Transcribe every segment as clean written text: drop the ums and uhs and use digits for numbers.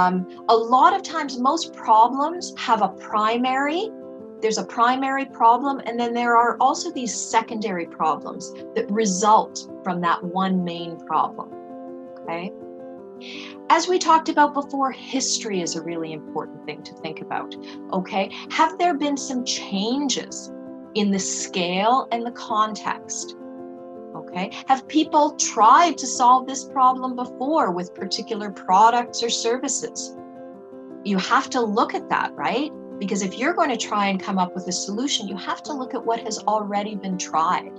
A lot of times, most problems have there's a primary problem, and then there are also these secondary problems that result from that one main problem, okay? As we talked about before, history is a really important thing to think about, okay? Have there been some changes in the scale and the context? Okay. Have people tried to solve this problem before with particular products or services? You have to look at that, right? Because if you're going to try and come up with a solution, you have to look at what has already been tried.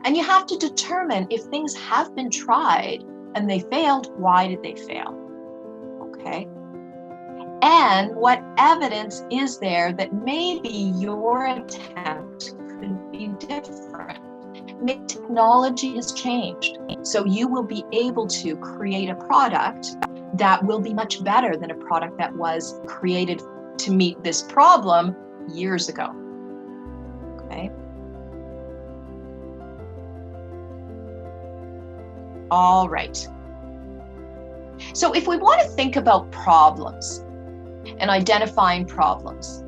And you have to determine if things have been tried and they failed, why did they fail? Okay. And what evidence is there that maybe your attempt could be different? Maybe technology has changed, so you will be able to create a product that will be much better than a product that was created to meet this problem years ago. Okay. All right. So if we want to think about problems and identifying problems,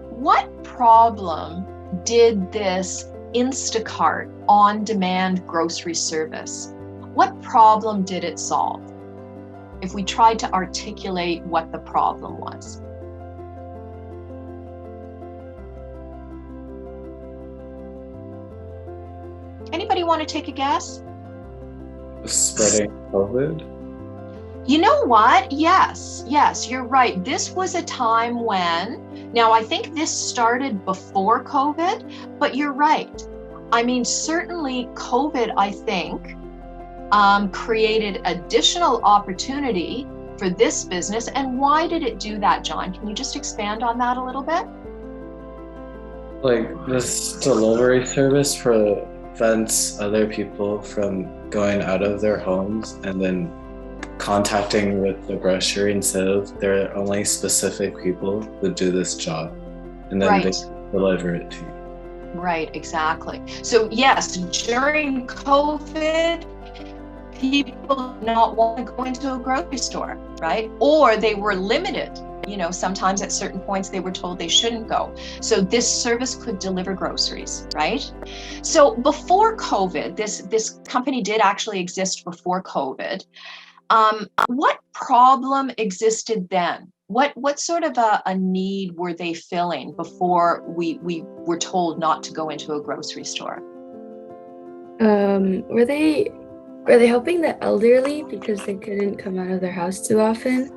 what problem did this Instacart on-demand grocery service, what problem did it solve? If we tried to articulate what the problem was. Anybody want to take a guess? Spreading COVID? You know what? Yes, you're right. This was a time when, now I think this started before COVID, but you're right. I mean, certainly COVID, I think, created additional opportunity for this business. And why did it do that, John? Can you just expand on that a little bit? Like this delivery service prevents other people from going out of their homes and then contacting with the grocery instead of there are only specific people who do this job, and then they deliver it to you. Right, exactly. So yes, during COVID, people did not want to go into a grocery store, right? Or they were limited. You know, sometimes at certain points they were told they shouldn't go. So this service could deliver groceries, right? So before COVID, this company did actually exist before COVID. What problem existed then? What sort of a need were they filling before we were told not to go into a grocery store? Were they helping the elderly because they couldn't come out of their house too often?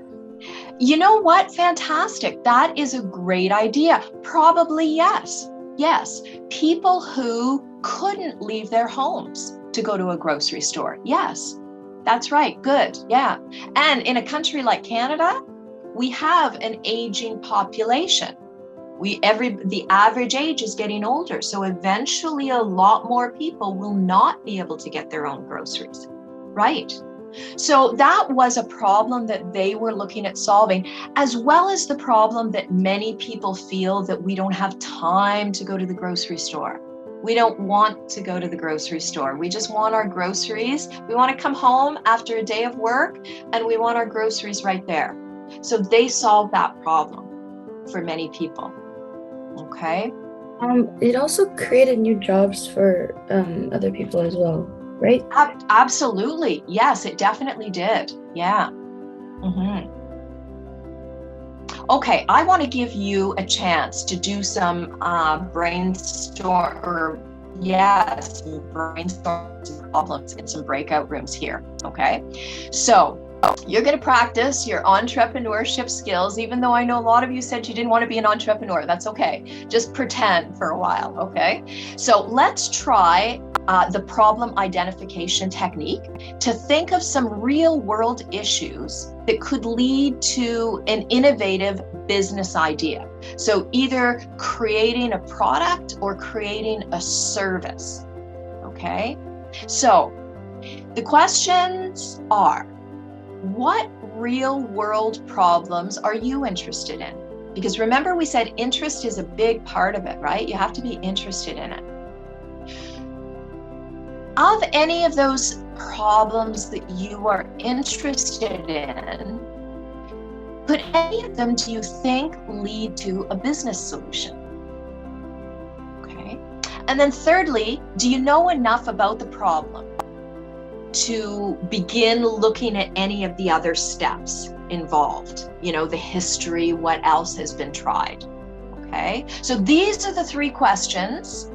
You know what? Fantastic. That is a great idea. Probably yes. Yes. People who couldn't leave their homes to go to a grocery store. Yes. That's right. Good. Yeah. And in a country like Canada, we have an aging population. The average age is getting older. So eventually a lot more people will not be able to get their own groceries. Right. So that was a problem that they were looking at solving, as well as the problem that many people feel that we don't have time to go to the grocery store. We don't want to go to the grocery store. We just want our groceries. We want to come home after a day of work and we want our groceries right there. So they solved that problem for many people. Okay. It also created new jobs for other people as well, right? Absolutely. Yes, it definitely did. Yeah. Mm-hmm. Okay, I want to give you a chance to do some brainstorm problems in some breakout rooms here, okay? So you're going to practice your entrepreneurship skills, even though I know a lot of you said you didn't want to be an entrepreneur. That's okay. Just pretend for a while, okay? So let's try the problem identification technique to think of some real world issues that could lead to an innovative business idea. So either creating a product or creating a service, okay? So the questions are, what real world problems are you interested in? Because remember we said interest is a big part of it, right? You have to be interested in it. Of any of those problems that you are interested in, Could any of them, do you think, lead to a business solution? Okay. And then thirdly, do you know enough about the problem to begin looking at any of the other steps involved? You know, the history, what else has been tried? Okay. So these are the three questions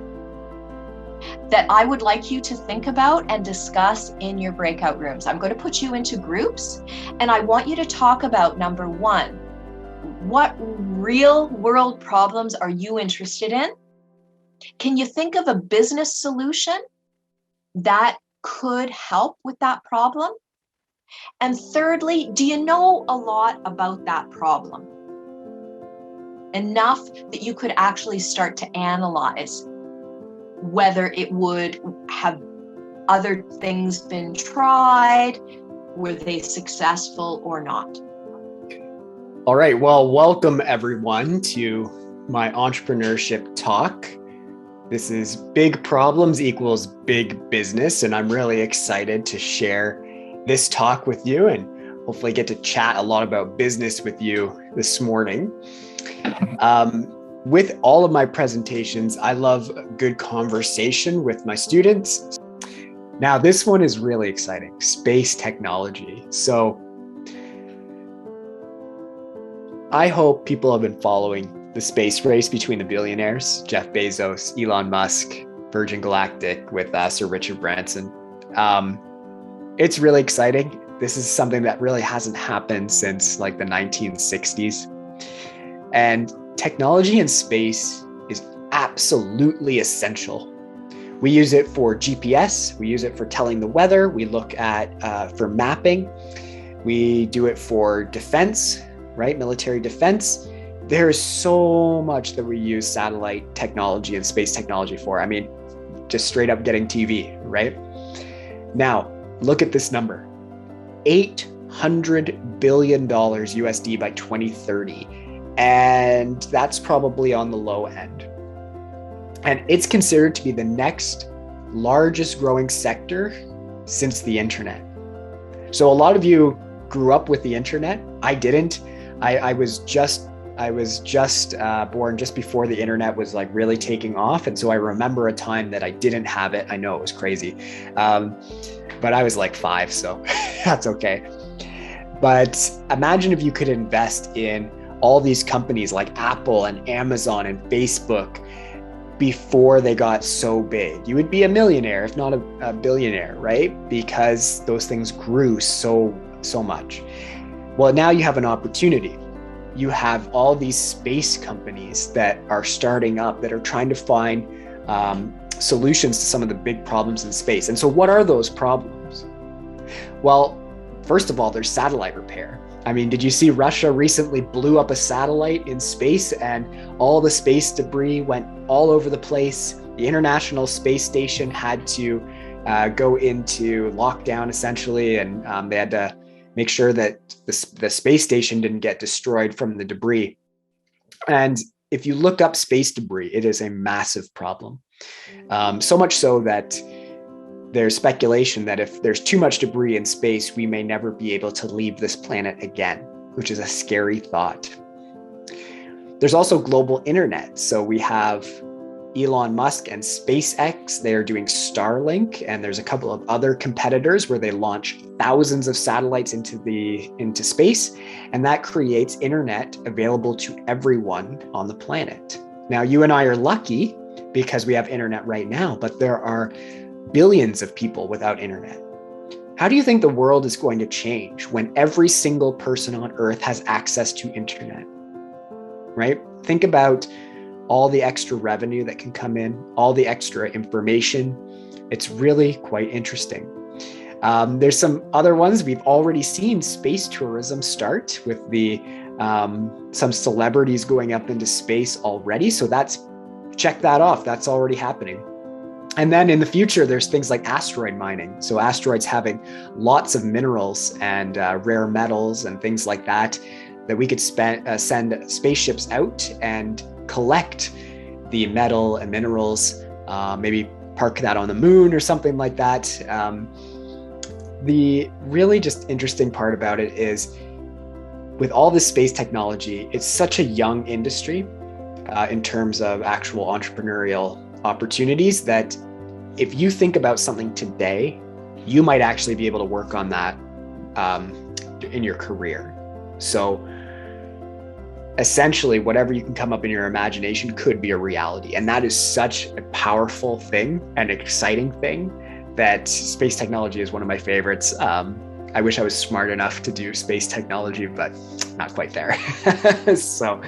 that I would like you to think about and discuss in your breakout rooms. I'm going to put you into groups, and I want you to talk about, number one, what real world problems are you interested in? Can you think of a business solution that could help with that problem? And thirdly, do you know a lot about that problem? Enough that you could actually start to analyze whether it would have other things been tried, were they successful or not? All right, well, welcome everyone to my entrepreneurship talk. This is Big Problems Equals Big Business, and I'm really excited to share this talk with you and hopefully get to chat a lot about business with you this morning. With all of my presentations, I love a good conversation with my students. Now, this one is really exciting, space technology. So I hope people have been following the space race between the billionaires, Jeff Bezos, Elon Musk, Virgin Galactic with Sir Richard Branson. It's really exciting. This is something that really hasn't happened since like the 1960s. And technology in space is absolutely essential. We use it for GPS, we use it for telling the weather, we look at for mapping, we do it for defense, right? Military defense. There is so much that we use satellite technology and space technology for. I mean, just straight up getting TV, right? Now, look at this number, $800 billion USD by 2030. And that's probably on the low end. And it's considered to be the next largest growing sector since the internet. So a lot of you grew up with the internet. I didn't. I was just born just before the internet was like really taking off. And so I remember a time that I didn't have it. I know it was crazy. But I was like 5, so that's okay. But imagine if you could invest in all these companies like Apple and Amazon and Facebook before they got so big. You would be a millionaire, if not a billionaire, right? Because those things grew so much. Well, now you have an opportunity. You have all these space companies that are starting up, that are trying to find solutions to some of the big problems in space. And so what are those problems? Well, first of all, there's satellite repair. I mean, did you see Russia recently blew up a satellite in space and all the space debris went all over the place? The International Space Station had to go into lockdown essentially, and they had to make sure that the space station didn't get destroyed from the debris. And if you look up space debris, it is a massive problem. So much so that there's speculation that if there's too much debris in space, we may never be able to leave this planet again, which is a scary thought. There's also global internet. So we have Elon Musk and SpaceX. They're doing Starlink, and there's a couple of other competitors where they launch thousands of satellites into space, and that creates internet available to everyone on the planet. Now, you and I are lucky because we have internet right now, but there are billions of people without internet. How do you think the world is going to change when every single person on Earth has access to internet, right? Think about all the extra revenue that can come in, all the extra information. It's really quite interesting. There's some other ones. We've already seen space tourism start with some celebrities going up into space already. So check that off. That's already happening. And then in the future, there's things like asteroid mining. So asteroids having lots of minerals and rare metals and things like that we could send spaceships out and collect the metal and minerals, maybe park that on the moon or something like that. The really just interesting part about it is with all this space technology, it's such a young industry in terms of actual entrepreneurial opportunities that if you think about something today, you might actually be able to work on that in your career. So essentially, whatever you can come up in your imagination could be a reality. And that is such a powerful thing and exciting thing that space technology is one of my favorites. I wish I was smart enough to do space technology, but not quite there. So